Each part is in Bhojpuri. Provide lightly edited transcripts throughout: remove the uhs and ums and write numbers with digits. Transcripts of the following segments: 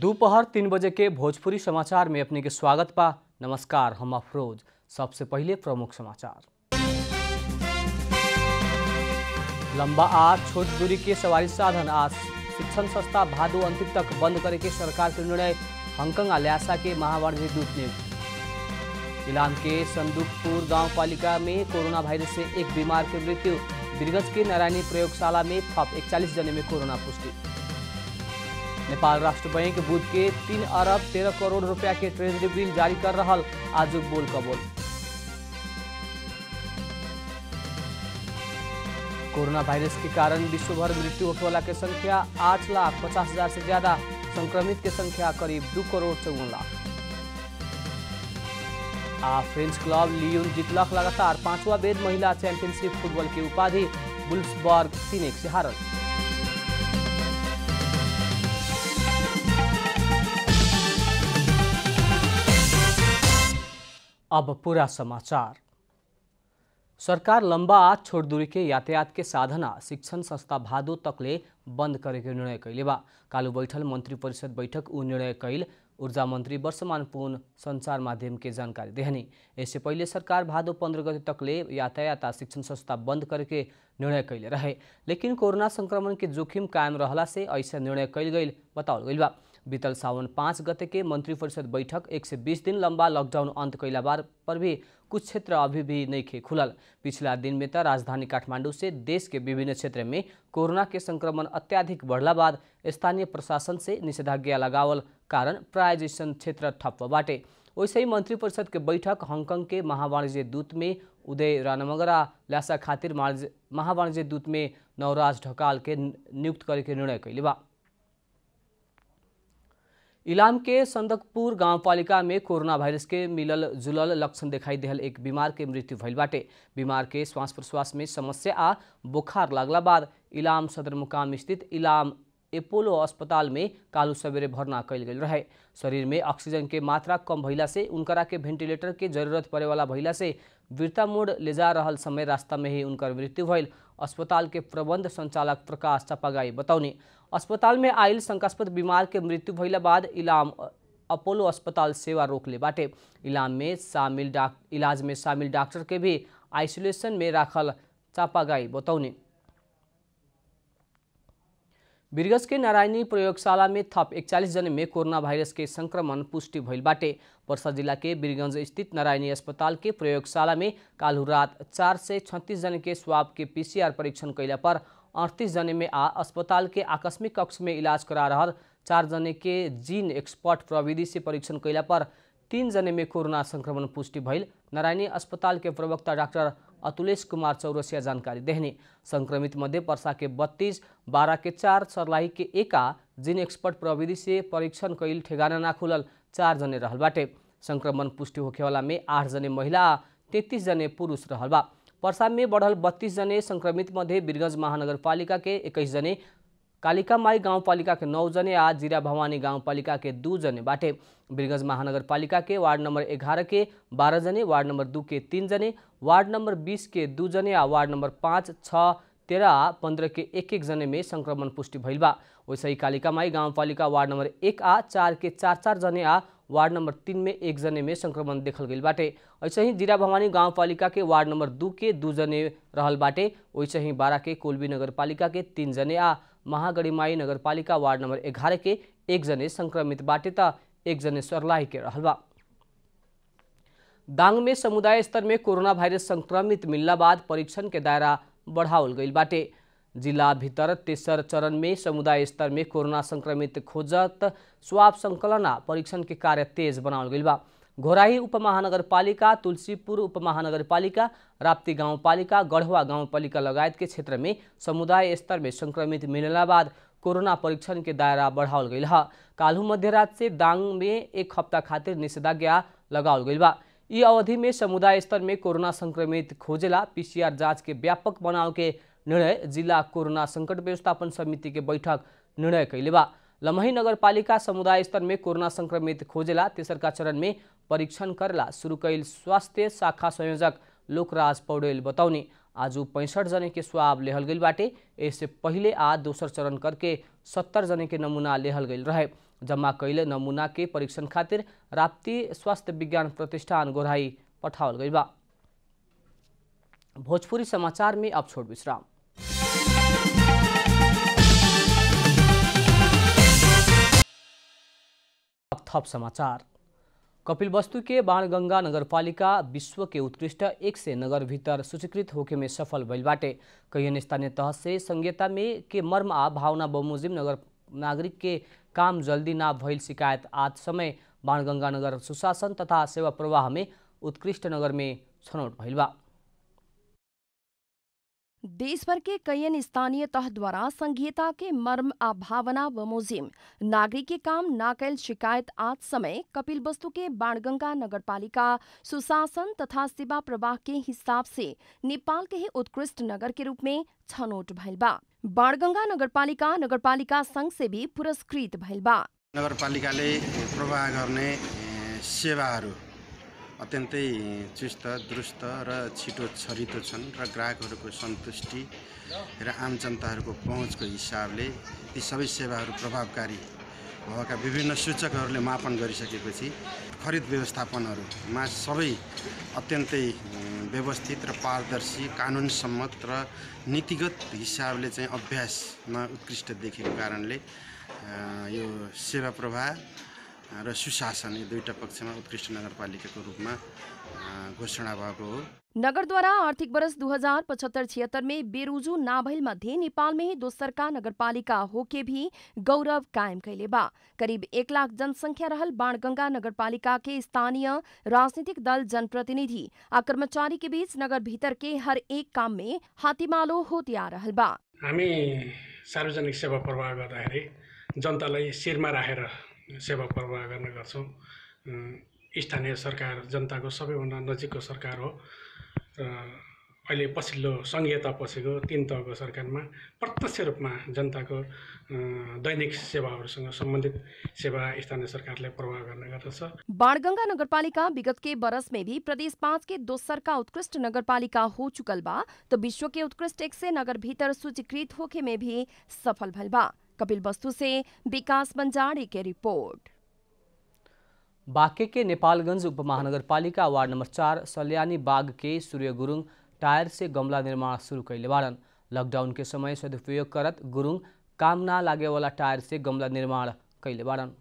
दोपहर 3 बजे के भोजपुरी समाचार में अपने के स्वागत बा। नमस्कार, हम अफरोज। सबसे पहले प्रमुख समाचार। लंबा आ छोट दूरी के सवारी साधन आज शिक्षण संस्था भादो अंतिम तक बंद करे के सरकार के निर्णय। हांगकांग आ ल्यासा के महावाणिज्य दूत नियुक्त। इलाम के संदूकपुर गांव पालिका में कोरोना वायरस से एक बीमार की मृत्यु। बिरगंज के नारायणी प्रयोगशाला में थप 41 जने में कोरोना पुष्टि। नेपाल राष्ट्र बैंक बुध के 3 अरब 13 करोड़ रुपया के ट्रेजरी बिल जारी कर रहा। आज बोल कबोल। कोरोना वायरस के कारण विश्वभर मृत्यु होने वाला की संख्या 8,50,000 से ज्यादा। संक्रमित की संख्या करीब 2 करोड़ 54 लाख। फ्रेंच क्लब लियोन जीतलक लगातार 5वां बेर महिला चैंपियनशिप फुटबॉल की उपाधि। वुल्फ्सबर्ग 3-1 से हारल। अब पूरा समाचार। सरकार लंबा आ छोट दूरी के यातायात के साधन शिक्षण संस्था भादो तकले बंद करे के निर्णय कैले बा। कालू बैठल मंत्री परिषद बैठक उ निर्णय कैल ऊर्जा मंत्री वर्षमान पुन संचार माध्यम के जानकारी देहनी। इससे पहले सरकार भादो 15 गते तकले यातायात आ शिक्षण संस्था बंद करे के निर्णय कैले रहे, लेकिन कोरोना संक्रमण के जोखिम कायम रहला से ऐसा निर्णय कैल गई बताओल गई बा। बीतल सावन 5 गते के मंत्री परिषद बैठक 120 दिन लंबा लॉकडाउन अंत कैला बार पर भी कुछ क्षेत्र अभी भी नहीं खे खुलल। पिछला दिन में तो राजधानी काठमांडू से देश के विभिन्न क्षेत्र में कोरोना के संक्रमण अत्याधिक बढ़ला बाद स्थानीय प्रशासन से निषेधाज्ञा लगावल कारण प्राय जैसन क्षेत्र ठप्प बाटे। वैसे ही मंत्री परिषद के बैठक हांगकांग के महावाणिज्य दूत में उदय रानमगरा ल्यासा खातिर महावाणिज्य दूत में नवराज ढकाल के नियुक्त करे के निर्णय कैले बा। इलाम के संदकपुर गांवपालिका में कोरोना वायरस के मिलल जुलल लक्षण दिखाई देहल एक बीमार के मृत्यु भइल बाटे। बीमार के श्वास प्रश्वास में समस्या आ बुखार लागला बाद इलाम सदरमुकाम स्थित इलाम एपोलो अस्पताल में कालू सवेरे भर्ना कैल गेल रहे। शरीर में ऑक्सीजन के मात्रा कम भइला से उनकरा के वेंटिलेटर के जरूरत पड़े वाला भइला से वीरता मोड़ ले जा रहल समय रास्ता में ही उनकर मृत्यु भइल। अस्पताल के प्रबंध संचालक प्रकाश चपागाई बताउनी अस्पताल में आयल शंकास्पद बीमार के मृत्यु भइला बाद इलाम अपोलो अस्पताल सेवा रोक ले बाटे। इलाज में शामिल डॉक्टर के भी आइसोलेशन में राखल चापागाई बतौनी। बिरगंज के नारायणी प्रयोगशाला में थप 41 जने में कोरोना वायरस के संक्रमण पुष्टि भइल बाटे। पर्सा जिला के बिरगंज स्थित नारायणी अस्पताल के प्रयोगशाला में काल्हु रात 4 से 36 जने के स्वाब के PCR परीक्षण कैला पर 38 जने में अस्पताल के आकस्मिक कक्ष में इलाज करा रहा 4 जने के जीन एक्सपर्ट प्रविधि से परीक्षण कैला पर 3 जने में कोरोना संक्रमण पुष्टि भइल। नारायणी अस्पताल के प्रवक्ता डॉक्टर अतुलेश कुमार चौरसिया जानकारी देहनी। संक्रमित मध्य पर्सा के 32, बारा के 4, सर्लाही के 1 जीन एक्सपर्ट प्रविधि से परीक्षण कैल ठेगाना ना खुलल 4 जने रहल बाटे। संक्रमण पुष्टि होखे वाला में 8 जने महिला 33 जने पुरुष रहल बा। पर्सा में बढ़ल 32 जने संक्रमित मध्य बिरगंज महानगरपालिका के 21 जने, कालिका माई गांवपालिका के 9 जने आ जीरा भवानी गांवपालिका के 2 जने बाटे। बिरगंज महानगरपालिका के वार्ड नंबर 11 के 12 जने, वार्ड नंबर 2 के 3 जने, वार्ड नंबर 20 के 2 जने आ वार्ड नंबर 5, 6, 13, 15 के 1-1 जने में संक्रमण पुष्टि भइल बा। वैसे ही कालिका माई गांवपालिका वार्ड नंबर 1 आ 4 के 4-4 जने आ वार्ड नंबर 3 में 1 जने में संक्रमण देखल गई बाटे। ऐसे ही जीरा भवानी गांवपालिका के वार्ड नंबर 2 के 2 जने रहल बाटे। वैसे ही बारा के कोलबी नगरपालिका के 3 जने आ महागढ़ीमाई नगरपालिका वार्ड नंबर 11 के 1 जने संक्रमित बाटे त 1 जने सर्लाही के रहल बा। दांग में समुदाय स्तर में कोरोना वायरस संक्रमित मिलला बाद परीक्षण के दायरा बढ़ावल गई बाटे। जिला भीतर तेसर चरण में समुदाय स्तर में कोरोना संक्रमित खोजत स्वाब संकलन परीक्षण के कार्य तेज बनावल गई बा। घोराही उपमहानगरपालिका, तुलसीपुर उपमहानगरपालिका, राप्ती गांवपालिका, गढ़वा गांवपालिका लगायत के क्षेत्र में समुदाय स्तर में संक्रमित मिलला बाद कोरोना परीक्षण के दायरा बढ़ावल गई है। काल्हू मध्यरात से दांग में 1 हफ्ता खातिर निषेधाज्ञा लगावल गई बा। ई अवधि में समुदाय स्तर में कोरोना संक्रमित खोजेला PCR जांच के व्यापक बनाव के निर्णय जिला कोरोना संकट व्यवस्थापन समिति के बैठक निर्णय कैले बा। लमही नगरपालिका समुदाय स्तर में कोरोना संक्रमित खोजेला तेसरका चरण में परीक्षण करेला शुरू कैल स्वास्थ्य शाखा संयोजक लोकराज पौडेल बताउनी आज 65 जने के स्वाब लेहल गई बाटे। इससे पहले दोसर चरण करके 70 जने के नमूना लेहल गई रहे। जम्मा कैल नमूना के परीक्षण खातिर राप्ती स्वास्थ्य विज्ञान प्रतिष्ठान गोराई पठावल गई बा। भोजपुरी समाचार में अब छोट विश्राम। अब थप समाचार। कपिलवस्तु के बाणगंगा नगरपालिका विश्व के उत्कृष्ट 100 नगर भीतर सूचीकृत होके में सफल भइल बाटे। कई स्थानीय तह से संहिता में के मर्म आ भावना बमोजिम नागरिक के काम जल्दी ना भइल शिकायत आज समय बाणगंगा नगर सुशासन तथा सेवा प्रवाह में उत्कृष्ट नगर में छनौट भइल बा। देशभर के कई स्थानीय तह द्वारा संघीयता के मर्म आ भावना बमोजिम नागरिक के काम ना कैल शिकायत आज समय कपिलवस्तु के बाणगंगा नगरपालिका सुशासन तथा सेवा प्रवाह के हिसाब से नेपाल के ही उत्कृष्ट नगर के रूप में छनौट भइल बा। बाणगंगा नगरपालिका संघ से भी पुरस्कृत भइल बा। नगरपालिकाले प्रवाह गर्ने सेवाहरू अत्यन्तै चुस्त दुरुस्त र छिटो छरितो छन् र ग्राहकहरूको सन्तुष्टि र आम जनताहरूको पहुँचको हिसाबले ती सबै सेवाहरू प्रभावकारी भएका विभिन्न सूचकहरूले मापन गरिसकेपछि खरिद व्यवस्थापनहरूमा सबै अत्यन्तै व्यवस्थित र पारदर्शी कानुन सम्मत र नीतिगत हिसाबले चाहिँ अभ्यासमा उत्कृष्ट देखेको कारणले यो सेवा प्रवाह र सुशासन यो दुईटा पक्षमा उत्कृष्ट नगरपालिकाको रूपमा घोषणा भएको हो। नगरद्वारा आर्थिक वर्ष 2075-76 में बेरुजू ना भइल मध्ये नेपाल में ही दोसरका नगरपालिका होके भी गौरव कायम कैले बा। करीब 1 लाख जनसंख्या रहल बाणगंगा नगरपालिका के स्थानीय राजनीतिक दल, जनप्रतिनिधि आ कर्मचारी के बीच नगर भीतर के हर एक काम में हातीमालो होती आ रहल बा। हामी सार्वजनिक सेवा प्रवाह गर्दाखेरि जनतालाई शिरमा राखेर सेवा प्रवाह गर्ने गर्छौँ। स्थानीय सरकार जनताको सबैभन्दा नजिकको सरकार हो। अहिले पछिल्लो संघीयता पछिको 3 तहको सरकारमा प्रत्यक्ष रूपमा जनताको दैनिक सेवाहरूसँग सम्बन्धित सेवा स्थानीय सरकारले प्रवाह गर्ने गर्दछ। बाणगंगा नगरपालिका विगत के बरस में भी प्रदेश 5 के दोसर का उत्कृष्ट नगरपालिका हो चुकल बा, तो विश्व के उत्कृष्ट 100 नगर भीतर सूचीकृत होके में भी सफल भइल बा। कपिलवस्तु से विकास बंजारी के रिपोर्ट। बाँके के नेपालगंज उपमहानगरपालिका वार्ड नंबर 4 सल्यानी बाग के सूर्य गुरुङ टायर से गमला निर्माण शुरू कैले बारन। लॉकडाउन के समय सदुपयोग करत गुरुङ काम ना लागे वाला टायर से गमला निर्माण कैले बारन।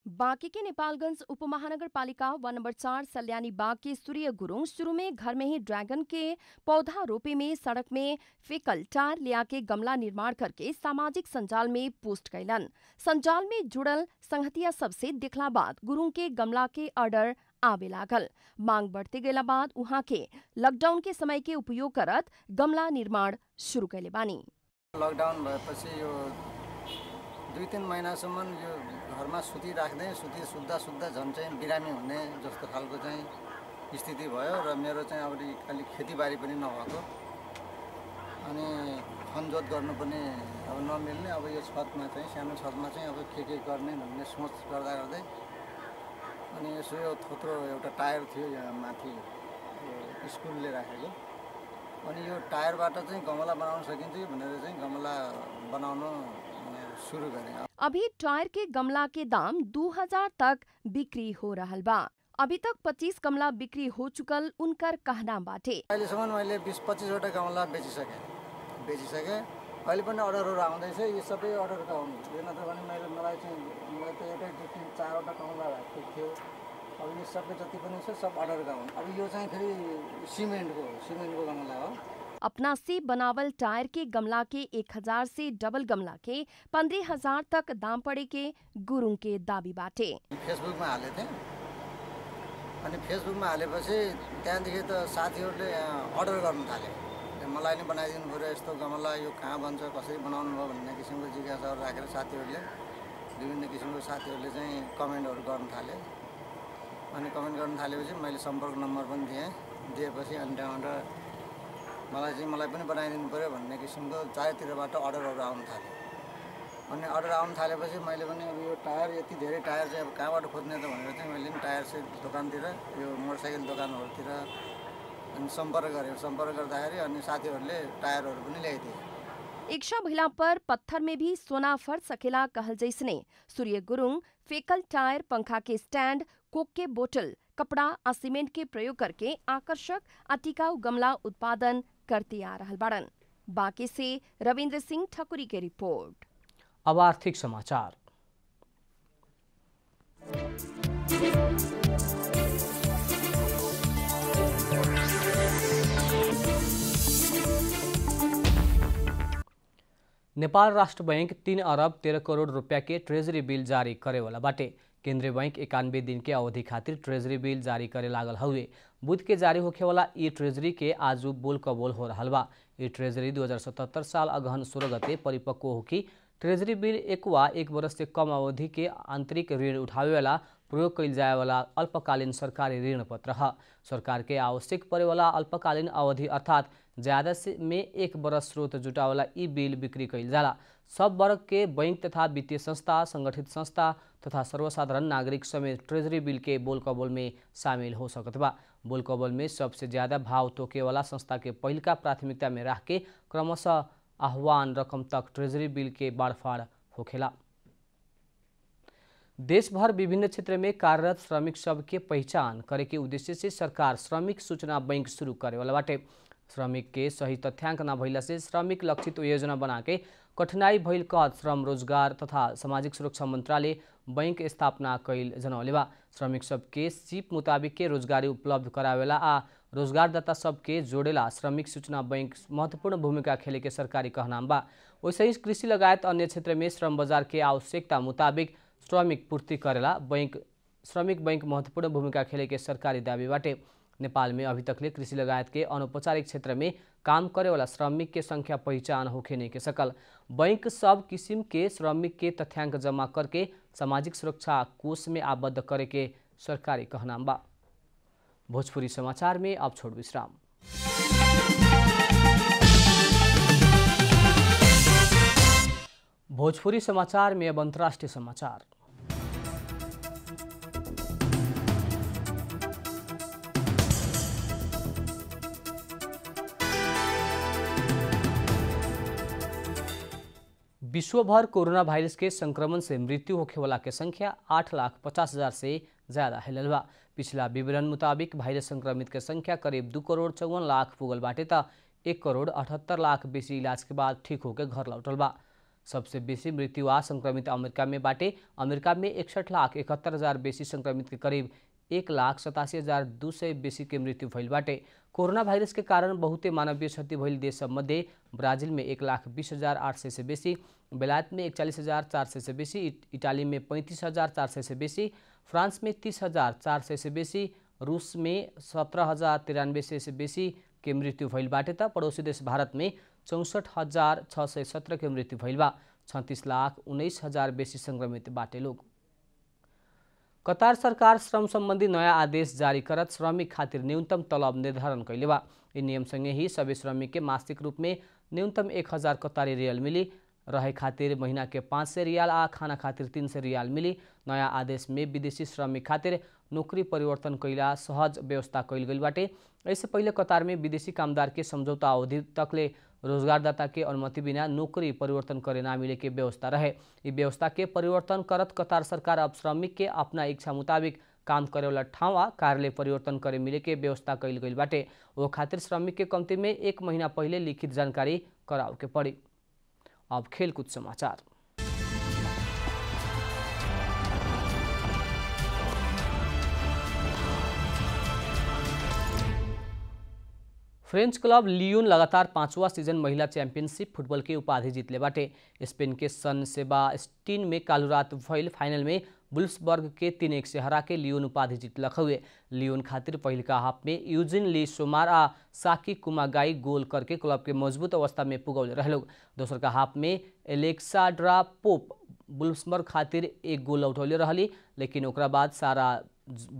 बाँके के नेपालगंज उपमहानगरपालिका वार्ड नंबर 4 सल्यानी बाग के सूर्य गुरुङ शुरू में घर में ही ड्रैगन के पौधा रोपे में सड़क में फेकल टायर लिया के गमला निर्माण करके सामाजिक संजाल में पोस्ट कैलन। संजाल में जुड़ल संगतिया सबसे दिखला बाद गुरुङ के गमला के ऑर्डर आवे लागल। मांग बढ़ते गेला बाद उहाँ के लॉकडाउन के समय के उपयोग करत गमला निर्माण शुरू कैले बानी। लकडाउन भएपछि यो 2-3 महिनासम्म यो घरमा सुतिराख्दै सुत्दा झन् चाहिँ बिरामी हुने जस्तो खालको चाहिँ स्थिति भयो र मेरो चाहिँ अब खालि खेतीबारी पनि नभएको अनि खनजोत गर्नु पनि अब नमिल्ने, अब यो छतमा चाहिँ सानो छतमा चाहिँ अब के गर्ने भन्ने सोच गर्दै अनि यसो यो थोत्रो एउटा टायर थियो यहाँ माथि स्कुलले राखेको, अनि यो टायरबाट चाहिँ गमला बनाउन सकिन्छ भनेर चाहिँ गमला बनाउन शुरू गरेँ। अभी टायर के गमला के दाम 2000 तक बिक्री हो रहल बा। अभी तक 25 गमला बिक्री हो चुकल उनकर कहना बाटे। अहिलेसम्म मैले 20-25 वटा गमला बेचिसकेँ। अहिले पनि अर्डरहरू आउँदैछ। यो सबै अर्डरका हुन्। यो नत्र भने मलाई त एउटै 2-3-4 वटा गमला भएको थियो। अब यो सबै जति पनि छ सब अर्डरका हुन्। अब यो चाहिँ फेरि सिमेन्टको गमला हो। अपना से बनावल टायर के गमला के 1000 से डबल गमला के 15000 तक दाम पड़े के गुरुङ के दाबी बाटे। फेसबुकमा हालेको थिएँ, अनि फेसबुकमा हालेपछि त्यहाँदेखि त साथीहरूले अर्डर गर्नु थाले। मलाई नै बनाइदिनु पर्यो यस्तो गमला, यो कहाँ बन्छ, कसरी बनाउनु भयो भन्ने किसिमको जिज्ञासाहरू राखेर साथीहरूले विभिन्न किसिमको साथीहरूले चाहिँ कमेन्टहरू गर्न थाले। अनि कमेन्ट गर्न थालेपछि मैले सम्पर्क नम्बर पनि दिएपछि अनि त्यहाँबाट मलाई पनि बनाइदिनु पर्यो भन्ने किसिमको चारैतिरबाट अर्डरहरू आउन थाल्यो। अनि अर्डर आउन थालेपछि मैले पनि अब यो टायर यति धेरै टायर चाहिँ अब कहाँबाट खोज्ने त भनेर चाहिँ मैले पनि टायर चाहिँ दोकानतिर यो मोटरसाइकल दोकानहरूतिर अनि सम्पर्क गरेँ। सम्पर्क गर्दाखेरि अनि साथीहरूले टायरहरू पनि ल्याइदिए। इच्छा भइला पर पत्थर में भी सोना फर सकेला कहल जैसने सूर्य गुरुङ फेकल टायर, पंखा के स्टैंड, कोक के बोतल, कपड़ा आ सीमेंट के प्रयोग करके आकर्षक आ टिकाऊ गमला उत्पादन करते आ रहल बाड़न। बांके से रविंद्र सिंह ठकुरी के रिपोर्ट। अब आर्थिक समाचार। नेपाल राष्ट्र बैंक 3 अरब 13 करोड़ रुपया के ट्रेजरी बिल जारी करे वाला बाटे। केंद्रीय बैंक 91 दिन के अवधि खातिर ट्रेजरी बिल जारी करे लागल हुए। बुध के जारी होखे वाला ई ट्रेजरी के आजू बोल कबोल हो रहा बा। ई ट्रेजरी 2077 साल अगहन 16 गते परिपक्व होकी। ट्रेजरी बिल एक वर्ष से कम अवधि के आंतरिक ऋण उठावे वाला प्रयोग कइल जाए वाला अल्पकालीन सरकारी ऋण पत्र है। सरकार के आवश्यक पड़े वाला अल्पकालीन अवधि अर्थात ज्यादा से में 1 वर्ष स्रोत जुटावाला ई बिल बिक्री कइल जाला। सब वर्ग के बैंक तथा वित्तीय संस्था, संगठित संस्था तथा सर्वसाधारण नागरिक समेत ट्रेजरी बिल के बोल कबोल में शामिल हो सकत बा। बोल कबोल में सबसे ज्यादा भाव तोके वाला संस्था के पहिलका प्राथमिकता में रख के क्रमशः आह्वान रकम तक ट्रेजरी बिल के बाड़फाड़ होखेला। देश भर विभिन्न क्षेत्र में कार्यरत श्रमिक सब के पहचान करे के उद्देश्य से सरकार श्रमिक सूचना बैंक शुरू करे वाला बाटे। श्रमिक के सही तथ्यांक न भइला से श्रमिक लक्षित योजना बना के कठिनाई भइल कहत श्रम रोजगार तथा सामाजिक सुरक्षा मंत्रालय बैंक स्थापना कइल जनौले बा। श्रमिक सबके सीप मुताबिक के रोजगारी उपलब्ध करावेला आ रोजगारदाता सबके जोड़ेला श्रमिक सूचना बैंक महत्वपूर्ण भूमिका खेले के सरकारी कहनाम बा। वैसे ही कृषि लगायत अन्य क्षेत्र में श्रम बाजार के आवश्यकता मुताबिक श्रमिक पूर्ति करेला श्रमिक बैंक महत्वपूर्ण भूमिका खेले के सरकारी दावी बाटे। नेपाल में अभी तकले कृषि लगायत के अनौपचारिक क्षेत्र में काम करे वाला श्रमिक के संख्या पहचान होखे नहीं के सकल। बैंक सब किस्म के श्रमिक के तथ्यांक जमा करके सामाजिक सुरक्षा कोष में आबद्ध करे के सरकारी कहनाम बा। भोजपुरी समाचार में अब छोड़ विश्राम। भोजपुरी समाचार में अब अंतर्राष्ट्रीय समाचार। विश्वभर कोरोना वायरस के संक्रमण से मृत्यु होखे वाला के संख्या 8,50,000 से ज्यादा हेलल बा। पिछला विवरण मुताबिक वायरस संक्रमित के संख्या करीब 2,54,00,000 पुगल बाटे त 1,78,00,000 बेसी इलाज के बाद ठीक होकर घर लौटल बा। सबसे बेसी मृत्यु आ संक्रमित अमेरिका में बाटे। अमेरिका में 61,71,000 बेसी संक्रमित के करीब 1,87,200 बेसी के मृत्यु भइल बाटे। कोरोना वायरस के कारण बहुते मानवीय क्षति भइल देश सब मध्य ब्राजील में 1,20,800 से बेसी, बेलायत में 41,400 से बेसी, इटाली में 35,400 से बेसी, फ्रांस में 30,400 से बेसी, रूस में 17,093 से बेसी के मृत्यु भइल बाटे त पड़ोसी देश भारत में 64,617 के मृत्यु भइल बा। 36,19,000 बेसी संक्रमित बाटे लोग। कतार सरकार श्रम संबंधी नया आदेश जारी करत श्रमिक खातिर न्यूनतम तलब निर्धारण कैले बा। इ नियम संगे ही सभी श्रमिक के मासिक रूप में न्यूनतम 1,000 कतारी रियाल मिली, रहे खातिर महीना के 500 रियाल आ खाना खातिर 300 रियाल मिली। नया आदेश में विदेशी श्रमिक खातिर नौकरी परिवर्तन कैला सहज व्यवस्था कैल गइल बाटे। इससे पहले कतार में विदेशी कामदार के समझौता अवधि तकले रोजगारदाता के अनुमति बिना नौकरी परिवर्तन करे ना मिले के व्यवस्था रहे। इ व्यवस्था के परिवर्तन करत कतार सरकार अब श्रमिक के अपना इच्छा मुताबिक काम करे वाला ठाव आ कार्यालय परिवर्तन करे मिले के व्यवस्था कैल गइल बाटे। वो खातिर श्रमिक के कमती में 1 महीना पहले लिखित जानकारी करावे के पड़ी। अब खेलकूद समाचार। फ्रेंच क्लब लियोन लगातार 5वां सीजन महिला चैंपियनशिप फुटबॉल के उपाधि जीतले बाटे। स्पेन के सन सेबास्टियन में कालू रात भइल फाइनल में वुल्फ्सबर्ग के 3-1 से हरा के लियोन उपाधि जीतलक हुए। लियोन खातिर पहिलका हाफ में यूजिन ली सोमार आ साकी कुमागाई गोल करके क्लब के मजबूत अवस्था में पुगौले रहे लोग। दोसर का हाफ में एलेक्साड्रा पोप वुल्फ्सबर्ग खातिर 1 गोल लौटौले रहली, लेकिन ओकरा बाद सारा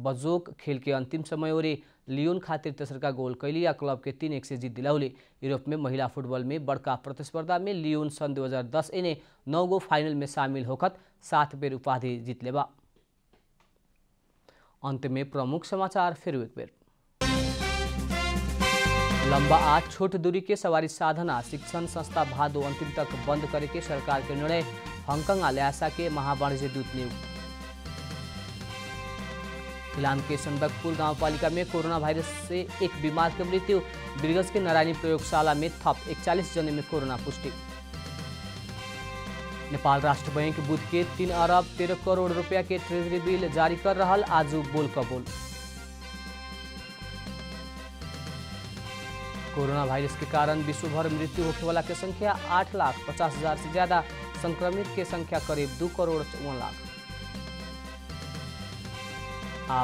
बजोक खेल के अंतिम समय ओरे लियोन खातिर तेसरका गोल कैली आ क्लब के 3-1 से जीत दिलाउली। यूरोप में महिला फुटबॉल में बड़का प्रतिस्पर्धा में लियोन सन 2010 ने 9 गो फाइनल में शामिल होकर 7 बेर उपाधि जीतले बा। अंत में प्रमुख समाचार फिर एक बेर। लंबा आ छोट दूरी के सवारी साधन आ शिक्षण संस्था भादो अंतिम तक बंद करे के सरकार के निर्णय। हांगकांग आ ल्यासा के महावाणिज्य दूत नियुक्त। इलाम के संदकपुर गांवपालिका में कोरोना वायरस से एक बीमार की मृत्यु। बिरगंज के नारायणी प्रयोगशाला में थप 41 जने में कोरोना पुष्टि। नेपाल राष्ट्र बैंक बुध के 3 अरब 13 करोड़ रुपया के ट्रेजरी बिल जारी कर रहा। आज बोल कबोल। कोरोना वायरस के कारण विश्वभर मृत्यु होने वाला की संख्या 8,50,000 से ज्यादा। संक्रमित की संख्या करीब 2 करोड़ 51 लाख।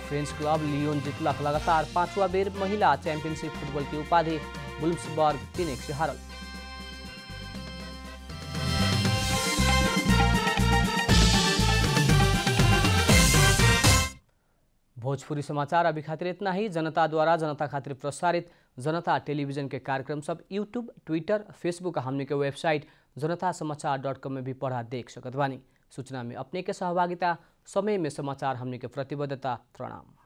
फ्रेंच क्लब लियोन जीतलक लगातार 5वां बेर महिला चैंपियनशिप फुटबॉल की उपाधि। वुल्फ्सबर्ग 3-1 से हारल। भोजपुरी समाचार अभी खातिर इतना ही। जनता द्वारा जनता खातिर प्रसारित जनता टेलीविजन के कार्यक्रम सब यूट्यूब, ट्विटर, फेसबुक हमने के वेबसाइट जनतासमाचार.com में भी पढ़ा देख सकत बानी। सूचना में अपने के सहभागिता, समय में समाचार हमने के प्रतिबद्धता। प्रणाम।